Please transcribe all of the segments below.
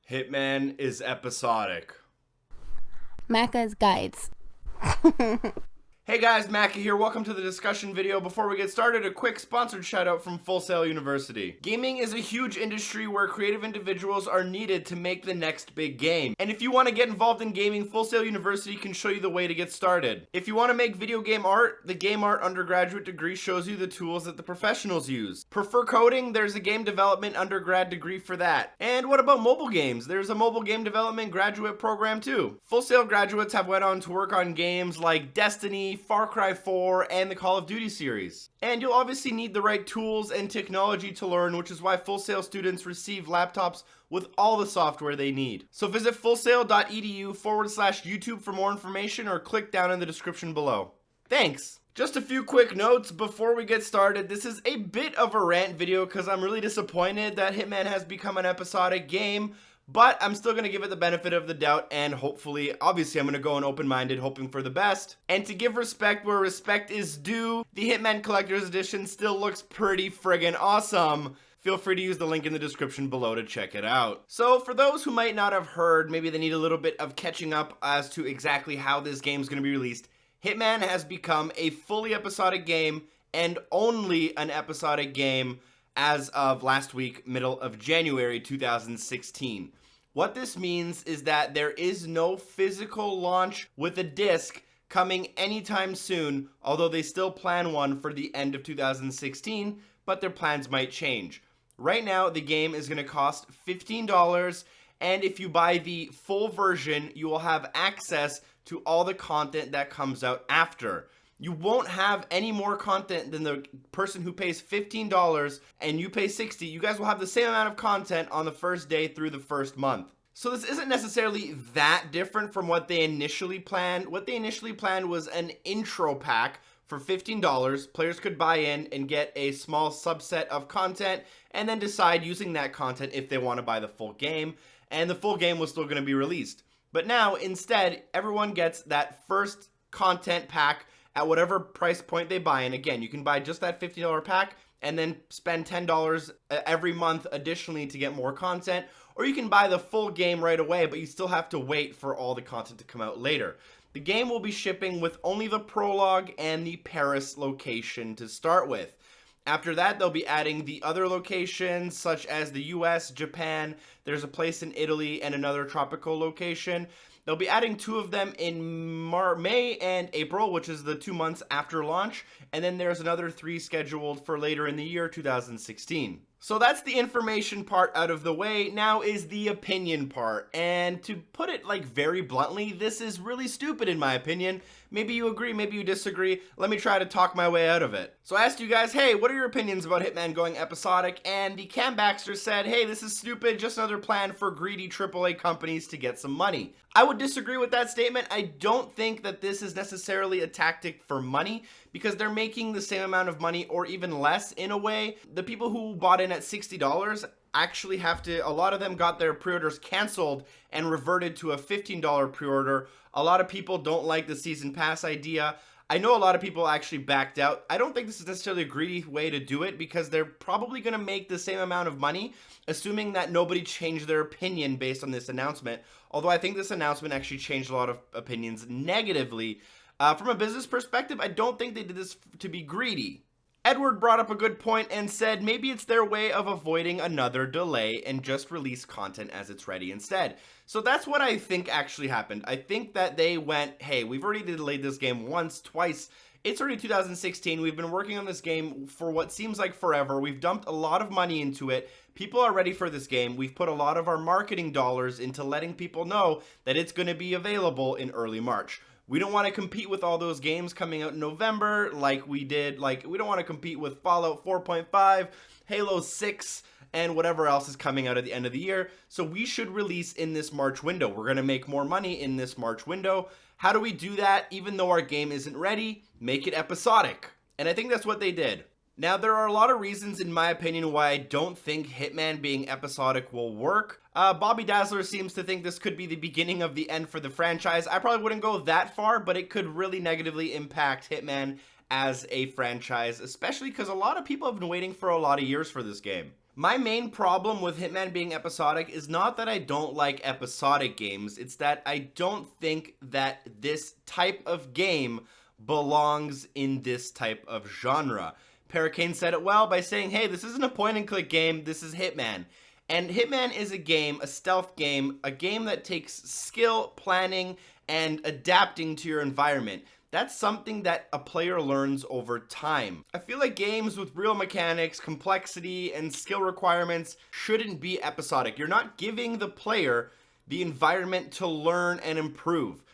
Hitman is episodic. Macca's guides. Hey guys, Macca here. Welcome to the discussion video. Before we get started, a quick sponsored shout out from Full Sail University. Gaming is a huge industry where creative individuals are needed to make the next big game. And if you want to get involved in gaming, Full Sail University can show you the way to get started. If you want to make video game art, the Game Art undergraduate degree shows you the tools that the professionals use. Prefer coding? There's a game development undergrad degree for that. And what about mobile games? There's a mobile game development graduate program too. Full Sail graduates have went on to work on games like Destiny, Far Cry 4, and the Call of Duty series. And you'll obviously need the right tools and technology to learn, which is why Full Sail students receive laptops with all the software they need. So visit fullsail.edu/YouTube for more information, or click down in the description below. Thanks! Just a few quick notes before we get started. This is a bit of a rant video because I'm really disappointed that Hitman has become an episodic game. But I'm still going to give it the benefit of the doubt, and hopefully, obviously, I'm going to go in open-minded, hoping for the best. And to give respect where respect is due, the Hitman Collector's Edition still looks pretty friggin' awesome. Feel free to use the link in the description below to check it out. So for those who might not have heard, maybe they need a little bit of catching up as to exactly how this game is going to be released, Hitman has become a fully episodic game, and only an episodic game, as of last week, middle of January 2016. What this means is that there is no physical launch with a disc coming anytime soon, although they still plan one for the end of 2016, but their plans might change. Right now, the game is going to cost $15, and if you buy the full version, you will have access to all the content that comes out after. You won't have any more content than the person who pays $15 and you pay $60. You guys will have the same amount of content on the first day through the first month. So this isn't necessarily that different from what they initially planned. What they initially planned was an intro pack for $15. Players could buy in and get a small subset of content and then decide using that content if they want to buy the full game. And the full game was still going to be released. But now, instead, everyone gets that first content pack at whatever price point they buy. And again, you can buy just that $50 pack and then spend $10 every month additionally to get more content. Or you can buy the full game right away, but you still have to wait for all the content to come out later. The game will be shipping with only the prologue and the Paris location to start with. After that, they'll be adding the other locations such as the US, Japan, there's a place in Italy, and another tropical location. They'll be adding two of them in May and April, which is the 2 months after launch, and then there's another 3 scheduled for later in the year 2016. So that's the information part out of the way. Now is the opinion part, and to put it like very bluntly, this is really stupid in my opinion. Maybe you agree, maybe you disagree. Let me try to talk my way out of it. So I asked you guys, hey, what are your opinions about Hitman going episodic? And the Cam Baxter said, hey, this is stupid, just another plan for greedy AAA companies to get some money. I would disagree with that statement. I don't think that this is necessarily a tactic for money because they're making the same amount of money or even less in a way. The people who bought in at $60 actually have to, a lot of them got their pre-orders canceled and reverted to a $15 pre-order. A lot of people don't like the season pass idea. I know a lot of people actually backed out. I don't think this is necessarily a greedy way to do it because they're probably going to make the same amount of money, assuming that nobody changed their opinion based on this announcement. Although I think this announcement actually changed a lot of opinions negatively. From a business perspective, I don't think they did this to be greedy. Edward brought up a good point and said maybe it's their way of avoiding another delay and just release content as it's ready instead. So that's what I think actually happened. I think that they went, hey, we've already delayed this game once, twice. It's already 2016. We've been working on this game for what seems like forever. We've dumped a lot of money into it. People are ready for this game. We've put a lot of our marketing dollars into letting people know that it's going to be available in early March. We don't want to compete with all those games coming out in November like we did. Like, we don't want to compete with Fallout 4.5, Halo 6, and whatever else is coming out at the end of the year. So we should release in this March window. We're going to make more money in this March window. How do we do that even though our game isn't ready? Make it episodic. And I think that's what they did. Now, there are a lot of reasons, in my opinion, why I don't think Hitman being episodic will work. Bobby Dazzler seems to think this could be the beginning of the end for the franchise. I probably wouldn't go that far, but it could really negatively impact Hitman as a franchise, especially because a lot of people have been waiting for a lot of years for this game. My main problem with Hitman being episodic is not that I don't like episodic games, it's that I don't think that this type of game belongs in this type of genre. Paracane said it well by saying, hey, this isn't a point and click game, this is Hitman. And Hitman is a game, a stealth game, a game that takes skill, planning, and adapting to your environment. That's something that a player learns over time. I feel like games with real mechanics, complexity, and skill requirements shouldn't be episodic. You're not giving the player the environment to learn and improve.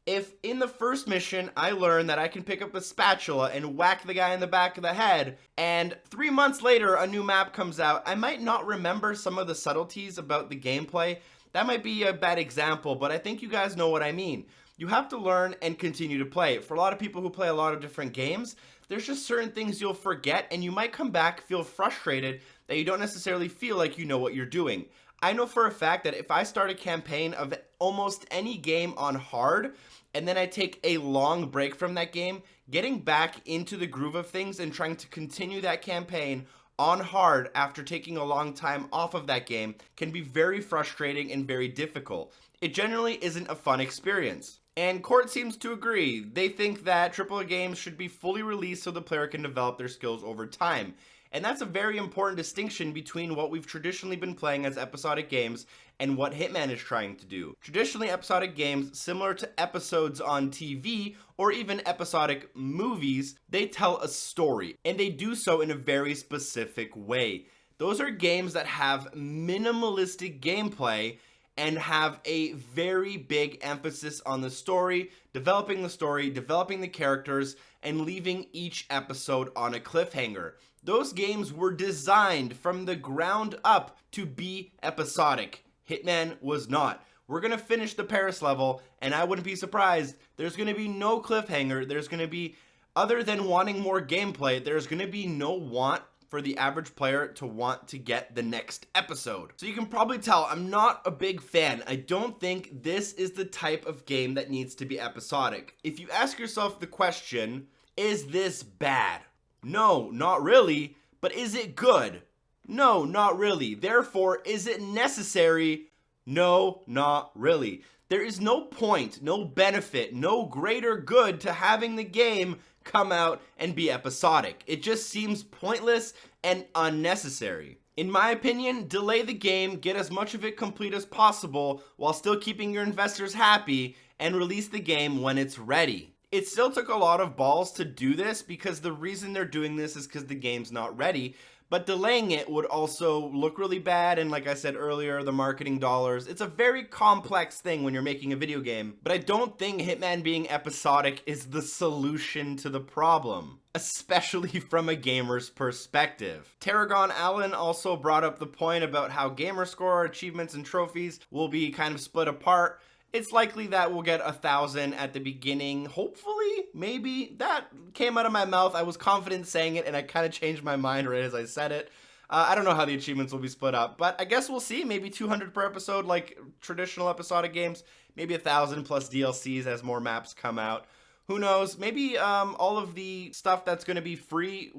If in the first mission I learn that I can pick up a spatula and whack the guy in the back of the head, and 3 months later a new map comes out, I might not remember some of the subtleties about the gameplay. That might be a bad example, but I think you guys know what I mean. You have to learn and continue to play. For a lot of people who play a lot of different games, there's just certain things you'll forget, and you might come back, feel frustrated that you don't necessarily feel like you know what you're doing. I know for a fact that if I start a campaign of almost any game on hard, and then I take a long break from that game, getting back into the groove of things and trying to continue that campaign on hard after taking a long time off of that game can be very frustrating and very difficult. It generally isn't a fun experience. And Court seems to agree. They think that AAA games should be fully released so the player can develop their skills over time. And that's a very important distinction between what we've traditionally been playing as episodic games and what Hitman is trying to do. Traditionally, episodic games, similar to episodes on TV or even episodic movies, they tell a story, and they do so in a very specific way. Those are games that have minimalistic gameplay and have a very big emphasis on the story, developing the characters, and leaving each episode on a cliffhanger. Those games were designed from the ground up to be episodic. Hitman was not. We're going to finish the Paris level, and I wouldn't be surprised. There's going to be no cliffhanger. There's going to be, other than wanting more gameplay, there's going to be no want for the average player to want to get the next episode. So you can probably tell I'm not a big fan. I don't think this is the type of game that needs to be episodic. If you ask yourself the question, is this bad? No, not really. But is it good? No, not really. Therefore, is it necessary? No, not really. There is no point, no benefit, no greater good to having the game come out and be episodic. It just seems pointless and unnecessary. In my opinion, delay the game, get as much of it complete as possible while still keeping your investors happy, and release the game when it's ready. It still took a lot of balls to do this because the reason they're doing this is because the game's not ready. But delaying it would also look really bad, and like I said earlier, the marketing dollars. It's a very complex thing when you're making a video game, but I don't think Hitman being episodic is the solution to the problem, especially from a gamer's perspective. Tarragon Allen also brought up the point about how gamer score, achievements, and trophies will be kind of split apart. It's likely that we'll get 1,000 at the beginning. Hopefully, maybe. That came out of my mouth. I was confident saying it, and I kind of changed my mind right as I said it. I don't know how the achievements will be split up, but I guess we'll see. Maybe 200 per episode, like traditional episodic games. Maybe 1,000 plus DLCs as more maps come out. Who knows? Maybe all of the stuff that's going to be free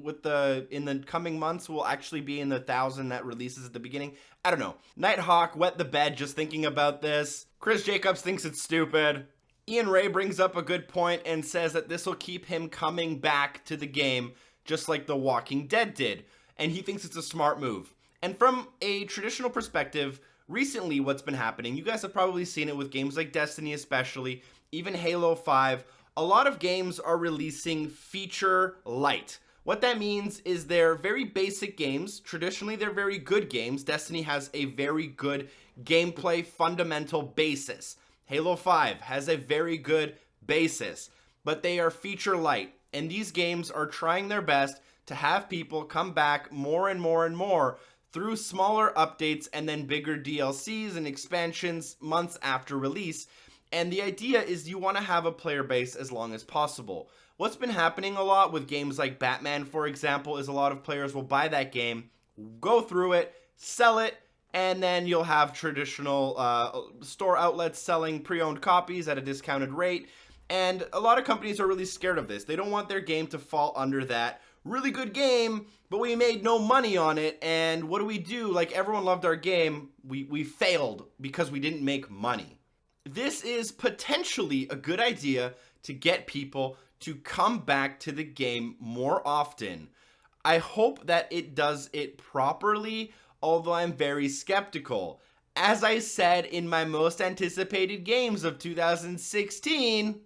in the coming months will actually be in the 1,000 that releases at the beginning. I don't know. Nighthawk wet the bed just thinking about this. Chris Jacobs thinks it's stupid. Ian Ray brings up a good point and says that this will keep him coming back to the game just like The Walking Dead did. And he thinks it's a smart move. And from a traditional perspective, recently what's been happening, you guys have probably seen it with games like Destiny especially, even Halo 5, a lot of games are releasing feature light. What that means is they're very basic games. Traditionally, they're very good games. Destiny has a very good gameplay fundamental basis. Halo 5 has a very good basis, but they are feature light. And these games are trying their best to have people come back more and more and more through smaller updates and then bigger DLCs and expansions months after release. And the idea is you want to have a player base as long as possible. What's been happening a lot with games like Batman, for example, is a lot of players will buy that game, go through it, sell it, and then you'll have traditional store outlets selling pre-owned copies at a discounted rate. And a lot of companies are really scared of this. They don't want their game to fall under that really good game, but we made no money on it, and what do? Like, everyone loved our game, we failed because we didn't make money. This is potentially a good idea to get people to come back to the game more often. I hope that it does it properly, although I'm very skeptical. As I said in my most anticipated games of 2016,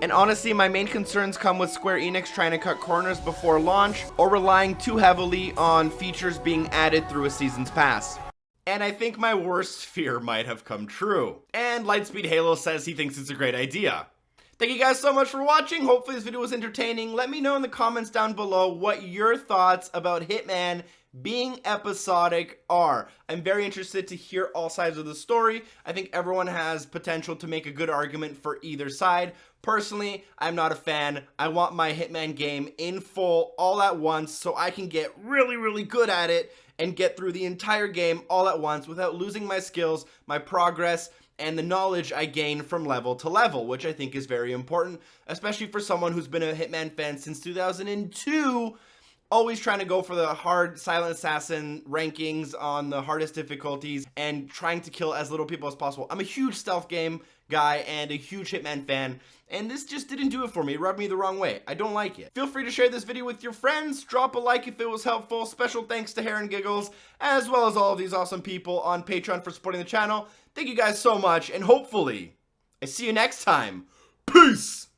and honestly, my main concerns come with Square Enix trying to cut corners before launch or relying too heavily on features being added through a season's pass. And I think my worst fear might have come true. And Lightspeed Halo says he thinks it's a great idea. Thank you guys so much for watching. Hopefully this video was entertaining. Let me know in the comments down below what your thoughts about Hitman being episodic are. I'm very interested to hear all sides of the story. I think everyone has potential to make a good argument for either side. Personally, I'm not a fan. I want my Hitman game in full all at once so I can get really good at it and get through the entire game all at once without losing my skills, my progress, and the knowledge I gain from level to level, which I think is very important, especially for someone who's been a Hitman fan since 2002, always trying to go for the hard Silent Assassin rankings on the hardest difficulties and trying to kill as little people as possible. I'm a huge stealth game guy and a huge Hitman fan, and this just didn't do it for me. It rubbed me the wrong way. I don't like it. Feel free to share this video with your friends. Drop a like if it was helpful. Special thanks to Hair and Giggles, as well as all of these awesome people on Patreon for supporting the channel. Thank you guys so much, and hopefully I see you next time. Peace!